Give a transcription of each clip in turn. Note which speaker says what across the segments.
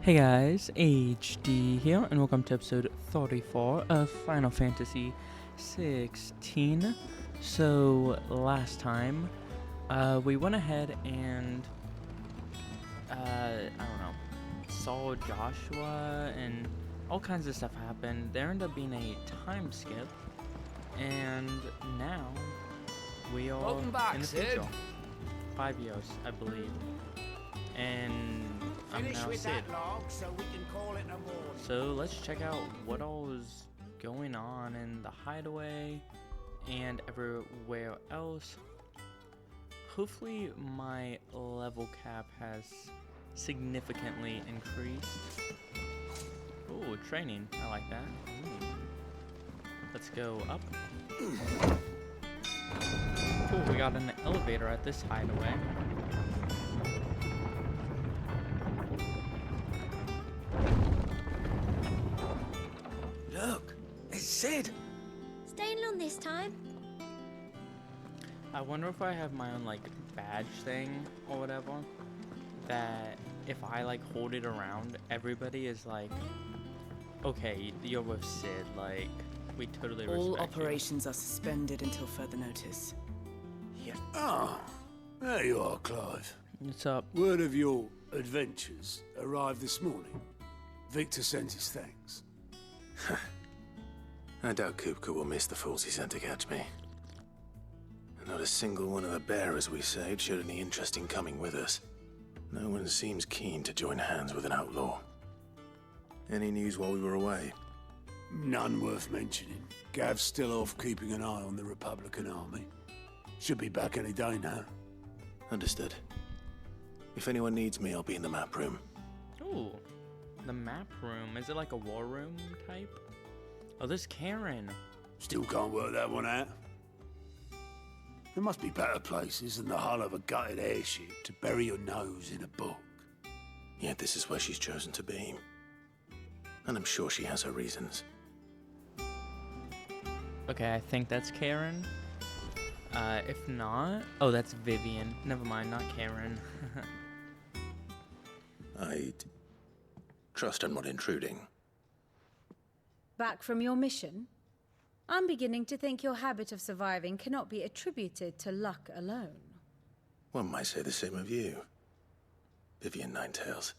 Speaker 1: Hey guys, HD here, and welcome to episode 34 of Final Fantasy XVI. So, last time, we went ahead and, saw Joshua, and all kinds of stuff happened. There ended up being a time skip, and now we are
Speaker 2: Welcome back,
Speaker 1: in the
Speaker 2: Sid.
Speaker 1: future. 5 years, I believe. And I'm
Speaker 2: Finish
Speaker 1: now
Speaker 2: with
Speaker 1: Sid.
Speaker 2: that log so we can call it a morning.
Speaker 1: So let's check out what all is going on in the hideaway and everywhere else. Hopefully my level cap has significantly increased. Ooh, training. I like that. Let's go up. Cool, we got an elevator at this hideaway.
Speaker 2: Look, it's Sid.
Speaker 3: Staying long this time?
Speaker 1: I wonder if I have my own like badge thing or whatever, that if I like hold it around, everybody is like, okay, you're with Sid, like we totally respect
Speaker 4: All
Speaker 1: you.
Speaker 4: operations are suspended until further notice.
Speaker 2: Yeah.
Speaker 5: Ah, there you are, Clive.
Speaker 1: What's up?
Speaker 5: Word of your adventures arrived this morning. Victor sends his thanks.
Speaker 6: I doubt Kupka will miss the fools he sent to catch me. Not a single one of the bearers we saved showed any interest in coming with us. No one seems keen to join hands with an outlaw. Any news while we were away?
Speaker 5: None worth mentioning. Gav's still off keeping an eye on the Republican army. Should be back any day now.
Speaker 6: Understood. If anyone needs me, I'll be in the map room.
Speaker 1: Ooh, the map room. Is it like a war room type? Oh, there's Karen.
Speaker 5: Still can't work that one out. There must be better places than the hull of a gutted airship to bury your nose in a book.
Speaker 6: Yet this is where she's chosen to be. And I'm sure she has her reasons.
Speaker 1: Okay, I think that's Karen. If not, oh, that's Vivian. Never mind, not Karen.
Speaker 6: I trust I'm not intruding.
Speaker 3: Back from your mission? I'm beginning to think your habit of surviving cannot be attributed to luck alone.
Speaker 6: One might say the same of you, Vivian Ninetails.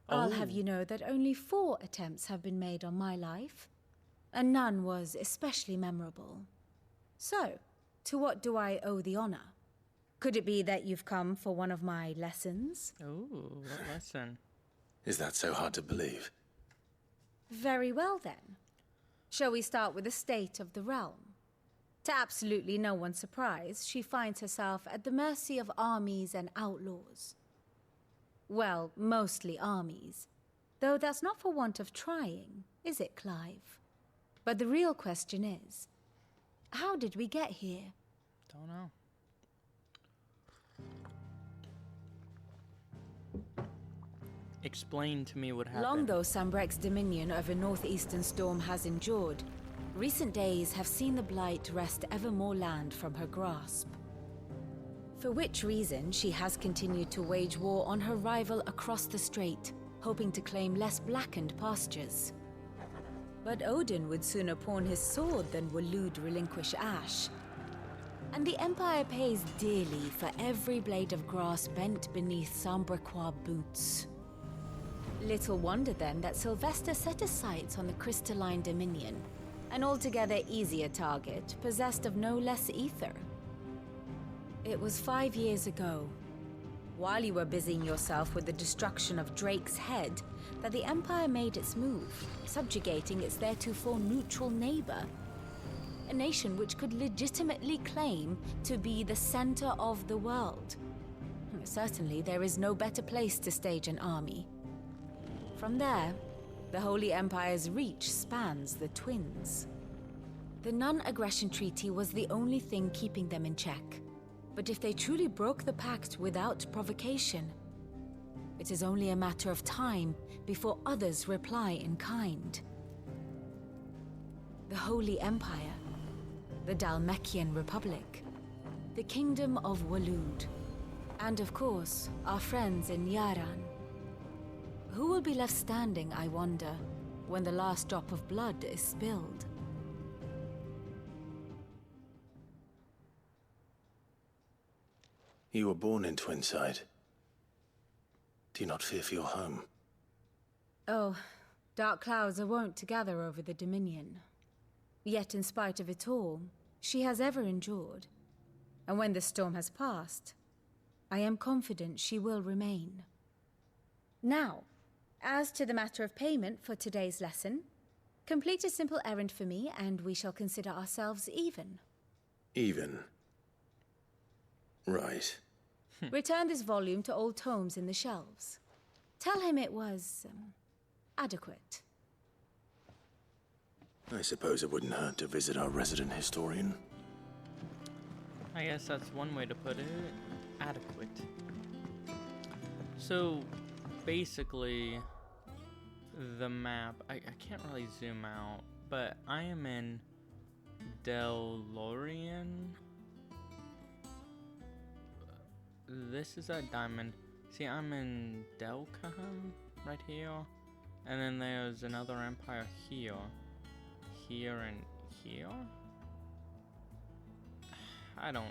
Speaker 3: I'll have you know that only 4 attempts have been made on my life, and none was especially memorable. So, to what do I owe the honor? Could it be that you've come for one of my lessons?
Speaker 1: Ooh, what lesson?
Speaker 6: Is that so hard to believe?
Speaker 3: Very well then. Shall we start with the state of the realm? To absolutely no one's surprise, she finds herself at the mercy of armies and outlaws. Well, mostly armies. Though that's not for want of trying, is it, Clive? But the real question is, how did we get here?
Speaker 1: Don't know. Explain to me what happened.
Speaker 3: Long though Sambrek's dominion over northeastern Storm has endured, recent days have seen the Blight wrest ever more land from her grasp. For which reason she has continued to wage war on her rival across the strait, hoping to claim less blackened pastures. But Odin would sooner pawn his sword than Waloed relinquish Ash. And the Empire pays dearly for every blade of grass bent beneath Sambrequois boots. Little wonder then that Sylvester set his sights on the crystalline dominion, an altogether easier target, possessed of no less ether. It was 5 years ago, while you were busying yourself with the destruction of Drake's head, that the Empire made its move, subjugating its theretofore neutral neighbor. A nation which could legitimately claim to be the center of the world. Certainly, there is no better place to stage an army. From there, the Holy Empire's reach spans the Twins. The non-aggression treaty was the only thing keeping them in check. But if they truly broke the pact without provocation, it is only a matter of time before others reply in kind. The Holy Empire, the Dhalmekian Republic, the Kingdom of Waloed, and of course, our friends in Yaran. Who will be left standing, I wonder, when the last drop of blood is spilled?
Speaker 6: You were born in Twinside. Do you not fear for your home?
Speaker 3: Oh, dark clouds are wont to gather over the Dominion. Yet in spite of it all, she has ever endured. And when the storm has passed, I am confident she will remain. Now, as to the matter of payment for today's lesson, complete a simple errand for me and we shall consider ourselves even.
Speaker 6: Even? Right.
Speaker 3: Return this volume to old tomes in the shelves. Tell him it was, adequate.
Speaker 6: I suppose it wouldn't hurt to visit our resident historian.
Speaker 1: I guess that's one way to put it. Adequate. So, basically, the map, I can't really zoom out, but I am in DeLorean. This is a diamond. See, I'm in Delcaham right here. And then there's another empire here. Here and here? I don't...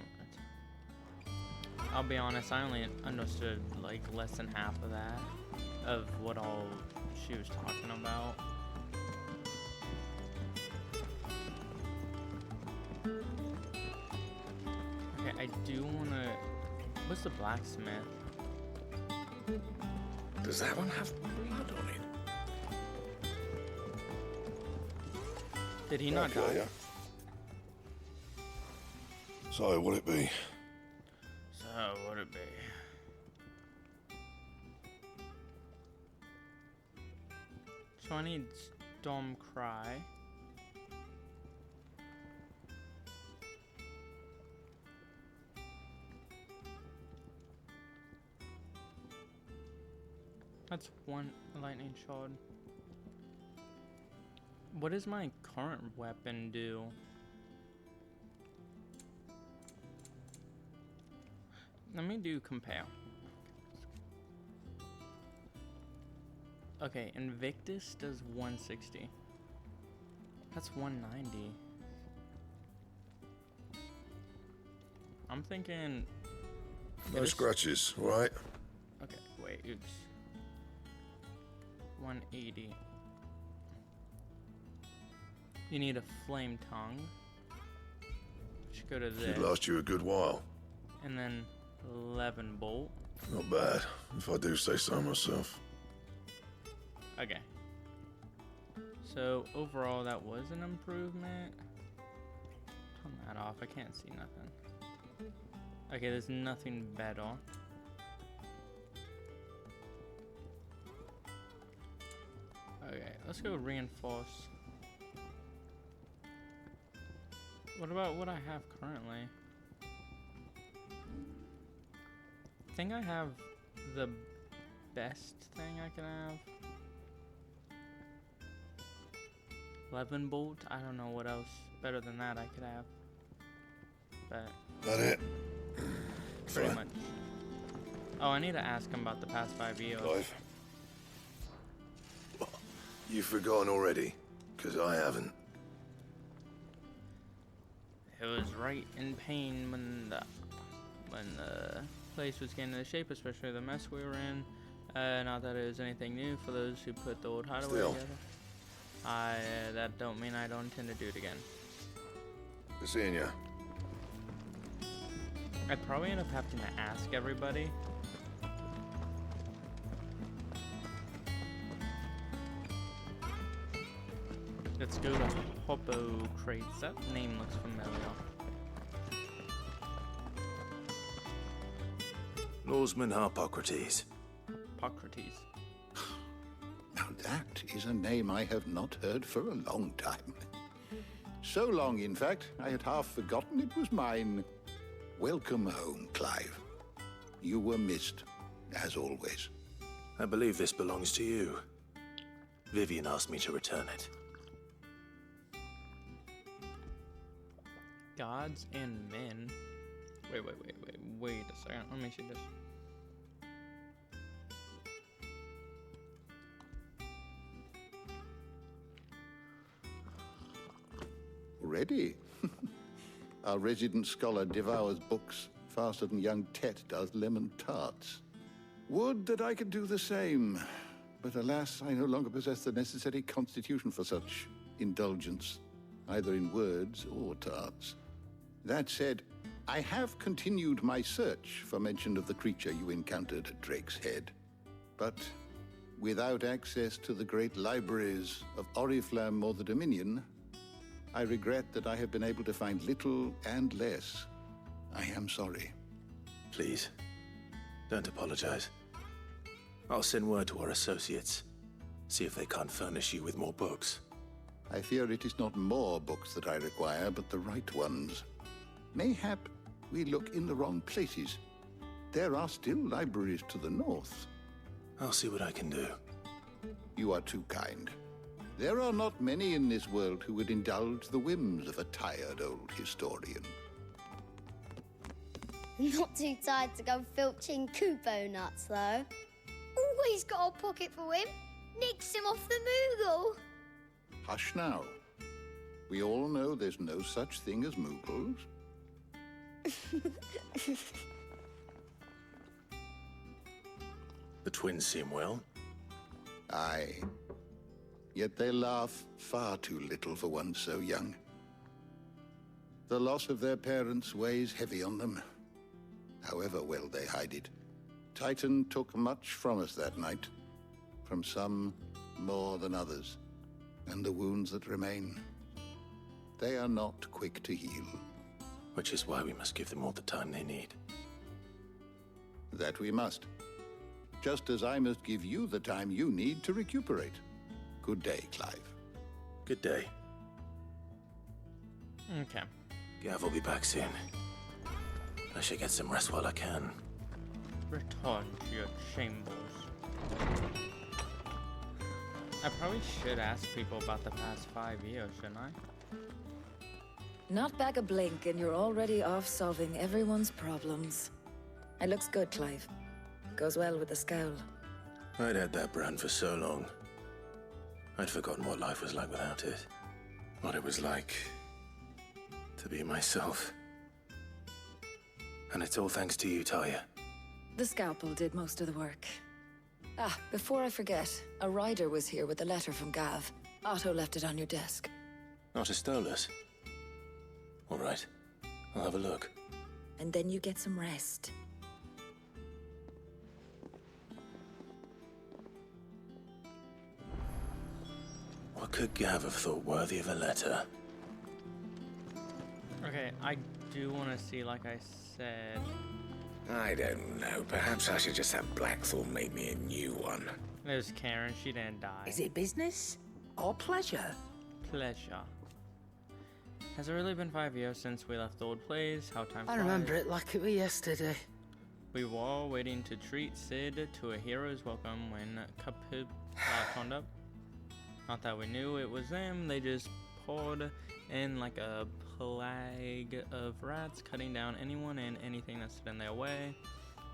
Speaker 1: I'll be honest, I only understood like less than half of that. Of what all she was talking about. Okay, I do wanna... What's the blacksmith?
Speaker 2: Does that one have blood on it?
Speaker 1: Did he not die?
Speaker 7: So, what'd it be?
Speaker 1: So, what'd it be? So I need Storm Cry. That's one lightning shard. What does my current weapon do? Let me do compare. Okay, Invictus does 160. That's 190. I'm thinking...
Speaker 7: No scratches, right?
Speaker 1: Okay, wait, oops. 180. You need a flame tongue. Should go to this.
Speaker 7: Should last you a good while.
Speaker 1: And then 11 bolt.
Speaker 7: Not bad, if I do say so myself.
Speaker 1: Okay. So overall, that was an improvement. Turn that off. I can't see nothing. Okay, there's nothing better. Okay, let's go reinforce. What about what I have currently? I think I have the best thing I can have. 11 bolt. I don't know what else better than that I could have. But
Speaker 7: That it?
Speaker 1: pretty
Speaker 7: Fine.
Speaker 1: much. Oh, I need to ask him about the past 5 years.
Speaker 7: Clive. You've forgotten already? Because I haven't.
Speaker 1: It was right in pain when the place was getting into shape, especially the mess we were in. Not that it was anything new for those who put the old hideaway
Speaker 7: Still.
Speaker 1: together. That don't mean I don't intend to do it again.
Speaker 7: Good seeing ya.
Speaker 1: I'd probably end up having to ask everybody. Let's go to Hobo Crates. That name looks familiar.
Speaker 6: Lawsman Harpocrates.
Speaker 1: Hippocrates.
Speaker 8: Now that is a name I have not heard for a long time. So long, in fact, I had half forgotten it was mine. Welcome home, Clive. You were missed, as always.
Speaker 6: I believe this belongs to you. Vivian asked me to return it.
Speaker 1: Gods and men. Wait a second. Let me see this.
Speaker 8: Already? Our resident scholar devours books faster than young Tet does lemon tarts. Would that I could do the same. But alas, I no longer possess the necessary constitution for such indulgence, either in words or tarts. That said, I have continued my search for mention of the creature you encountered at Drake's Head. But without access to the great libraries of Oriflamme or the Dominion, I regret that I have been able to find little and less. I am sorry.
Speaker 6: Please, don't apologize. I'll send word to our associates. See if they can't furnish you with more books.
Speaker 8: I fear it is not more books that I require, but the right ones. Mayhap we look in the wrong places. There are still libraries to the north.
Speaker 6: I'll see what I can do.
Speaker 8: You are too kind. There are not many in this world who would indulge the whims of a tired old historian.
Speaker 9: Not too tired to go filching Kupo nuts, though. Always got a pocket for him. Nicks him off the Moogle.
Speaker 8: Hush now. We all know there's no such thing as Moogles.
Speaker 6: The twins seem well.
Speaker 8: Aye. Yet they laugh far too little for one so young. The loss of their parents weighs heavy on them, however well they hide it. Titan took much from us that night, from some more than others, and the wounds that remain, they are not quick to heal.
Speaker 6: Which is why we must give them all the time they need.
Speaker 8: That we must. Just as I must give you the time you need to recuperate. Good day, Clive.
Speaker 6: Good day.
Speaker 1: Okay.
Speaker 6: Gav will be back soon. I should get some rest while I can.
Speaker 1: Return to your chambers. I probably should ask people about the past 5 years, shouldn't I?
Speaker 10: Not back a blink and you're already off solving everyone's problems. It looks good, Clive. Goes well with the scowl.
Speaker 6: I'd had that brand for so long. I'd forgotten what life was like without it. What it was like to be myself. And it's all thanks to you, Talia.
Speaker 10: The scalpel did most of the work. Ah, before I forget, a rider was here with a letter from Gav. Otto left it on your desk.
Speaker 6: Not a Stolas. All right, I'll have a look.
Speaker 10: And then you get some rest.
Speaker 6: What could Gav have thought worthy of a letter?
Speaker 1: Okay, I do want to see, like I said.
Speaker 2: I don't know. Perhaps I should just have Blackthorn make me a new one.
Speaker 1: There's Karen, she didn't die.
Speaker 11: Is it business or pleasure?
Speaker 1: Pleasure. Has it really been 5 years since we left the old place? How time flies?
Speaker 11: I remember it like it was yesterday.
Speaker 1: We were all waiting to treat Sid to a hero's welcome when Cuphead turned up. Not that we knew it was them, they just poured in like a plague of rats, cutting down anyone and anything that stood in their way.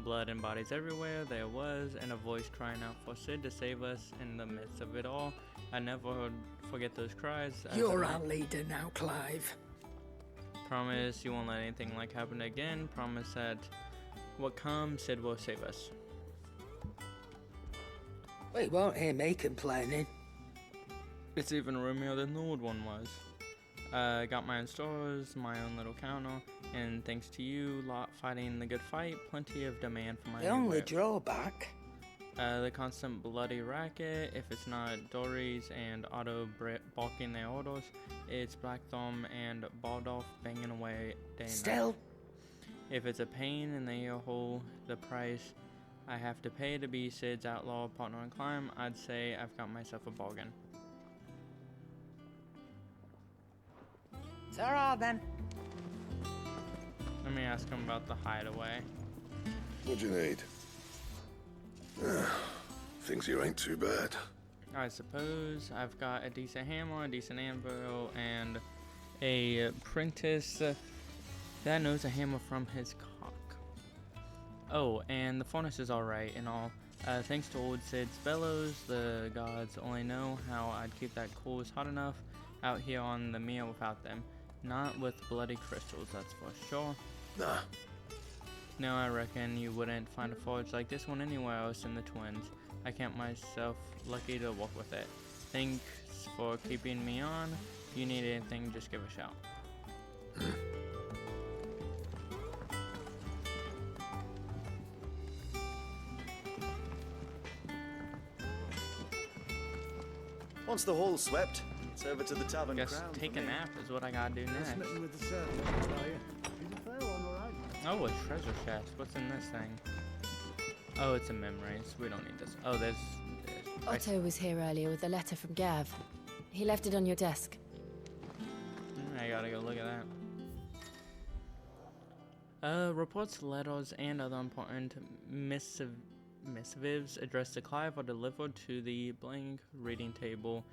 Speaker 1: Blood and bodies everywhere there was, and a voice crying out for Sid to save us in the midst of it all. I never forget those cries.
Speaker 11: You're our leader now, Clive.
Speaker 1: Promise you won't let anything like happen again. Promise that what comes, Sid will save us.
Speaker 11: We won't hear me complaining.
Speaker 1: It's even roomier than the old one was. Got my own stores, my own little counter, and thanks to you lot fighting the good fight, plenty of demand for my
Speaker 11: The
Speaker 1: new
Speaker 11: only
Speaker 1: whip.
Speaker 11: drawback.
Speaker 1: The constant bloody racket. If it's not Dory's and Otto balking their orders, it's Blackthorn and Baldolph banging away day and
Speaker 11: Still,
Speaker 1: night. If it's a pain in the ear hole, the price I have to pay to be Sid's outlaw partner in crime, I'd say I've got myself a bargain.
Speaker 11: it's alright then.
Speaker 1: Let me ask him about the hideaway.
Speaker 7: What do you need? Things here ain't too bad.
Speaker 1: I suppose I've got a decent hammer, a decent anvil, and a apprentice that knows a hammer from his cock. Oh, and the furnace is alright and all. Thanks to old Sid's bellows, the gods only know how I'd keep that coals hot enough out here on the meal without them. Not with bloody crystals, that's for sure.
Speaker 6: Nah.
Speaker 1: No, I reckon you wouldn't find a forge like this one anywhere else in the Twins. I count myself lucky to walk with it. Thanks for keeping me on. If you need anything, just give a shout.
Speaker 12: Once the hall's swept, it's over to the tavern.
Speaker 1: Guess
Speaker 12: Crown
Speaker 1: take
Speaker 12: for
Speaker 1: a
Speaker 12: me.
Speaker 1: nap is what I gotta do next.
Speaker 5: With the servant, are you? Is a fair one, all right?
Speaker 1: Oh, a treasure chest. What's in this thing? Oh, it's a memories. We don't need this. Oh, there's
Speaker 3: Otto was here earlier with a letter from Gav. He left it on your desk.
Speaker 1: I gotta go look at that. Reports, letters, and other important missives addressed to Clive are delivered to the blank reading table.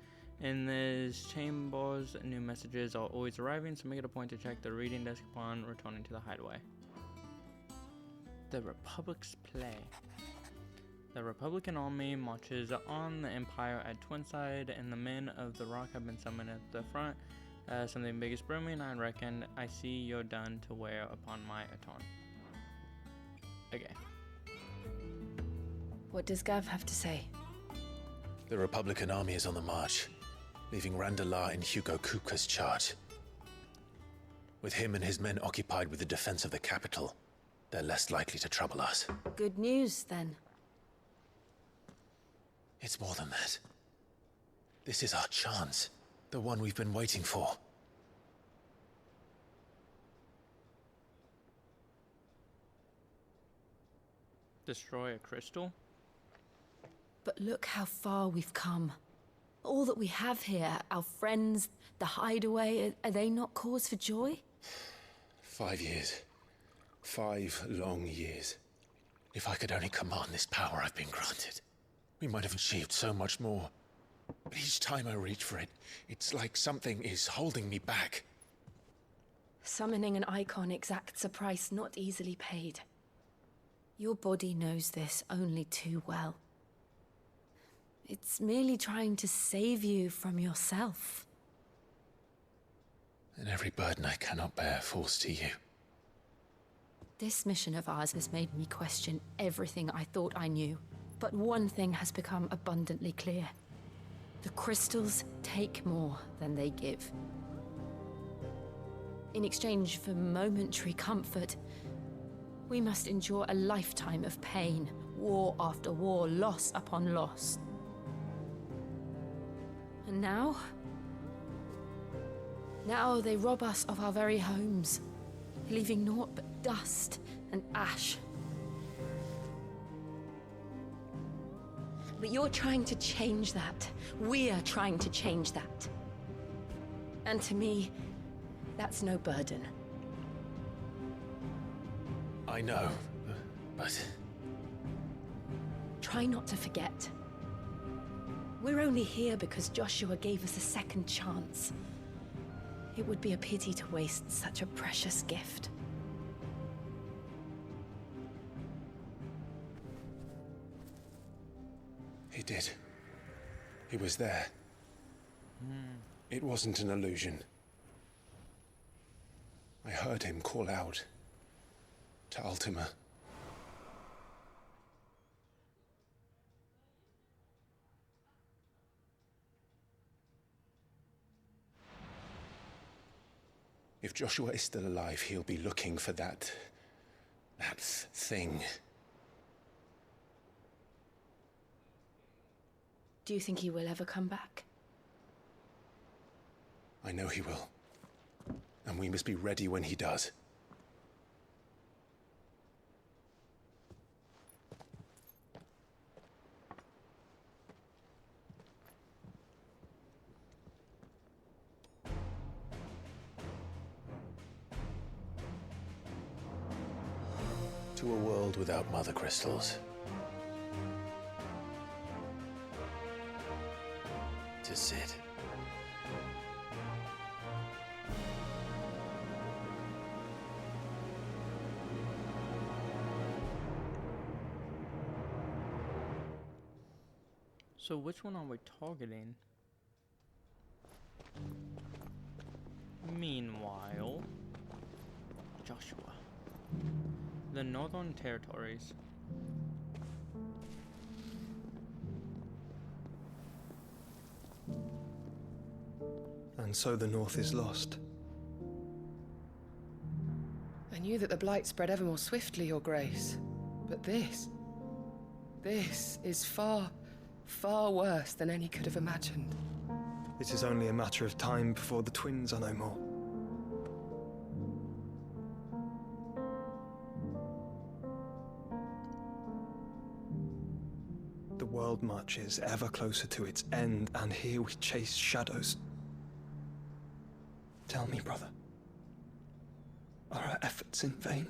Speaker 1: In these chambers, new messages are always arriving, so make it a point to check the reading desk upon returning to the hideaway. The Republic's play. The Republican army marches on the Empire at Twinside, and the men of the Rock have been summoned at the front. Something big is brewing, I reckon. I see you're done to wear upon my baton. Okay.
Speaker 3: What does Gav have to say?
Speaker 6: The Republican army is on the march, leaving Randalar in Hugo Kupka's charge. With him and his men occupied with the defense of the capital, they're less likely to trouble us.
Speaker 3: Good news, then.
Speaker 6: It's more than that. This is our chance. The one we've been waiting for.
Speaker 1: Destroy a crystal?
Speaker 3: But look how far we've come. All that we have here, our friends, the hideaway, are they not cause for joy?
Speaker 6: 5 years. 5 long years. If I could only command this power I've been granted, we might have achieved so much more. But each time I reach for it, it's like something is holding me back.
Speaker 3: Summoning an icon exacts a price not easily paid. Your body knows this only too well. It's merely trying to save you from yourself.
Speaker 6: And every burden I cannot bear falls to you.
Speaker 3: This mission of ours has made me question everything I thought I knew. But one thing has become abundantly clear. The crystals take more than they give. In exchange for momentary comfort, we must endure a lifetime of pain, war after war, loss upon loss. And now they rob us of our very homes, leaving naught but dust and ash. But you're trying to change that. We're trying to change that. And to me, that's no burden.
Speaker 6: I know, but...
Speaker 3: Try not to forget. We're only here because Joshua gave us a second chance. It would be a pity to waste such a precious gift.
Speaker 6: He did. He was there. It wasn't an illusion. I heard him call out to Ultima. If Joshua is still alive, he'll be looking for that thing.
Speaker 3: Do you think he will ever come back?
Speaker 6: I know he will. And we must be ready when he does. To a world without mother crystals. To Sid.
Speaker 1: So which one are we targeting? Meanwhile, Joshua. The Northern Territories.
Speaker 13: And so the North is lost.
Speaker 14: I knew that the Blight spread ever more swiftly, Your Grace. But this is far, far worse than any could have imagined.
Speaker 13: It is only a matter of time before the twins are no more. The world marches ever closer to its end, and here we chase shadows. Tell me, brother, are our efforts in vain?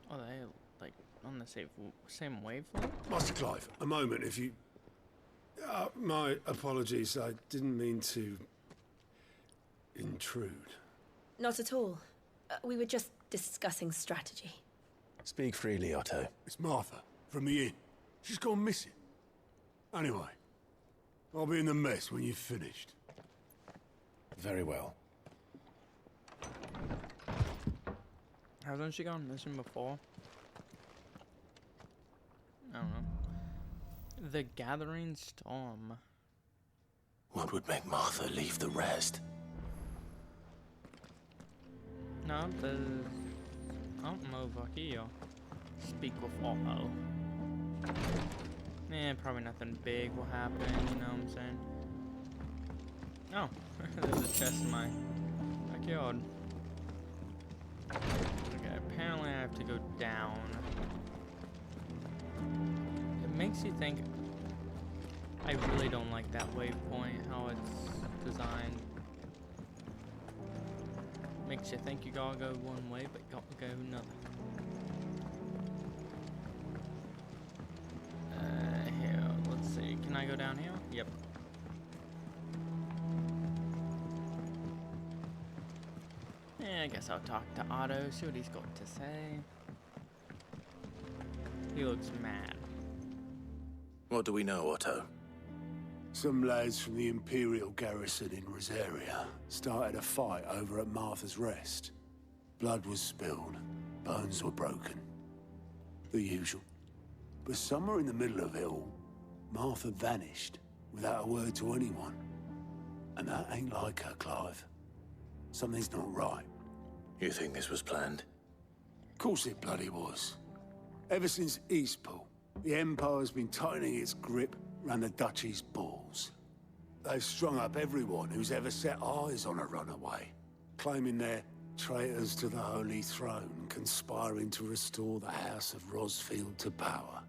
Speaker 1: Are they, like, on the same wavelength?
Speaker 5: Master Clive, a moment, if you... my apologies, I didn't mean to... intrude.
Speaker 15: Not at all. We were just discussing strategy.
Speaker 6: Speak freely, Otto.
Speaker 5: It's Martha, from the inn. She's gone missing. Anyway, I'll be in the mess when you've finished.
Speaker 6: Very well.
Speaker 1: Hasn't she gone missing before? I don't know. The Gathering Storm.
Speaker 6: What would make Martha leave the rest?
Speaker 1: No, there's... Oh, over here. Speak with Otto. Probably nothing big will happen, you know what I'm saying? Oh, there's a chest in my backyard. Okay, apparently I have to go down. It makes you think... I really don't like that waypoint, how it's designed. Makes you think you gotta go one way, but gotta go another. Here, let's see. Can I go down here? Yep. I guess I'll talk to Otto, see what he's got to say. He looks mad.
Speaker 6: What do we know, Otto?
Speaker 5: Some lads from the Imperial garrison in Rosaria started a fight over at Martha's Rest. Blood was spilled, bones were broken. The usual. But somewhere in the middle of it all, Martha vanished without a word to anyone. And that ain't like her, Clive. Something's not right.
Speaker 6: You think this was planned?
Speaker 5: Of course it bloody was. Ever since Eastpool, the Empire's been tightening its grip round the Duchy's balls. They've strung up everyone who's ever set eyes on a runaway, claiming they're traitors to the Holy Throne, conspiring to restore the House of Rosfield to power.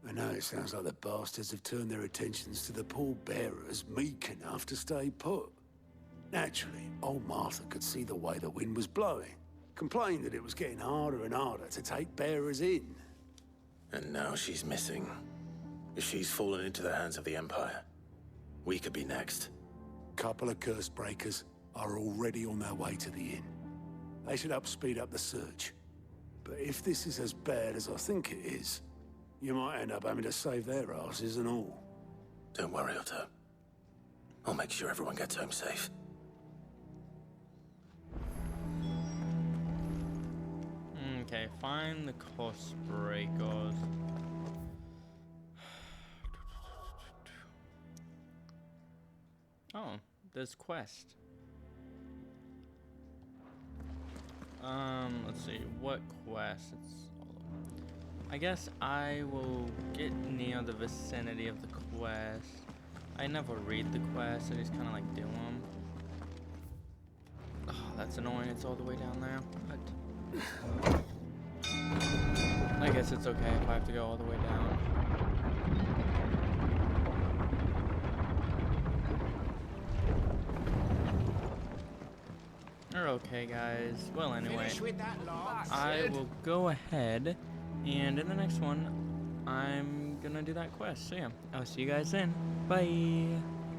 Speaker 5: And now it sounds like the bastards have turned their attentions to the pallbearers meek enough to stay put. Naturally, old Martha could see the way the wind was blowing, complained that it was getting harder and harder to take bearers in.
Speaker 6: And now she's missing. If she's fallen into the hands of the Empire, we could be next.
Speaker 5: Couple of curse breakers are already on their way to the inn. They should speed up the search. But if this is as bad as I think it is, you might end up having to save their asses and all.
Speaker 6: Don't worry, Otto. I'll make sure everyone gets home safe.
Speaker 1: Okay, find the cost breakers. Oh, there's quest. Let's see, what quest? I guess I will get near the vicinity of the quest. I never read the quest, I just kind of like do them. Oh, that's annoying, it's all the way down there. But I guess it's okay if I have to go all the way down. Okay, guys. Well, anyway, I will go ahead, and in the next one, I'm gonna do that quest. So yeah, I'll see you guys then. Bye.